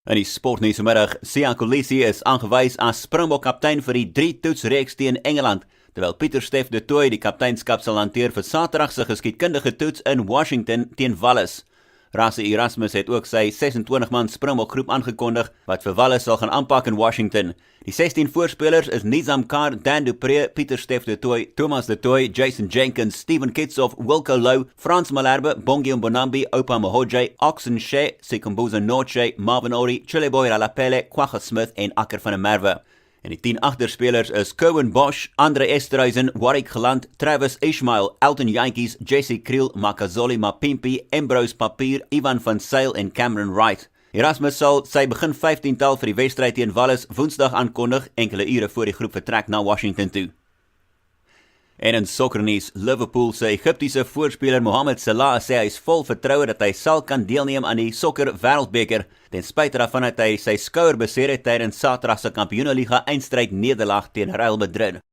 In die sportnuus vanmiddag, Siya Kolisi is aangewys as Springbok-kaptein vir die 3-toetsreeks teen Engeland, terwyl Pieter-Steph du Toit die kapteinskap sal hanteer vir Saterdag se geskiedkundige toets in Washington teen Wallis. Rassie Erasmus het ook sy 26-man Springbok-groep aangekondig wat vir Wallis sal gaan aanpak in Washington. Die 16 voorspelers is Nizam Khan, Dan du Preez, Pieter-Steph du Toit, Thomas du Toit, Jason Jenkins, Stephen Kitsoff, Wilco Louw, Frans Malherbe, Bongi Mbonambi, Oupa Mohoje, Oxen Shea, Sikumbuzo Noche, Marvin Orie, Chileboy Ralapele, Kwagga Smith en Akker van der Merwe. En die 10 agterspelers is Cohen Bosch, Andre Esterhuizen, Warwick Geland, Travis Ismail, Elton Jantjies, Jesse Kriel, Makazole Mapimpi, Ambrose Papier, Ivan van Zyl en Cameron Wright. Erasmus sal sy begin 15-tal vir die wedstryd teen Wallis Woensdag aankondig, enkele ure voor die groep vertrek na Washington toe. En in sokkernuus, Liverpool se Egiptiese voorspeler Mohamed Salah sê hy is vol vertroue dat hy sal kan deelneem aan die sokker wêreldbeker, ten spyte daarvan dat hy sy skouer beseer het tydens Saterdag se Kampioenligga eindstryd nederlaag teen Real Madrid.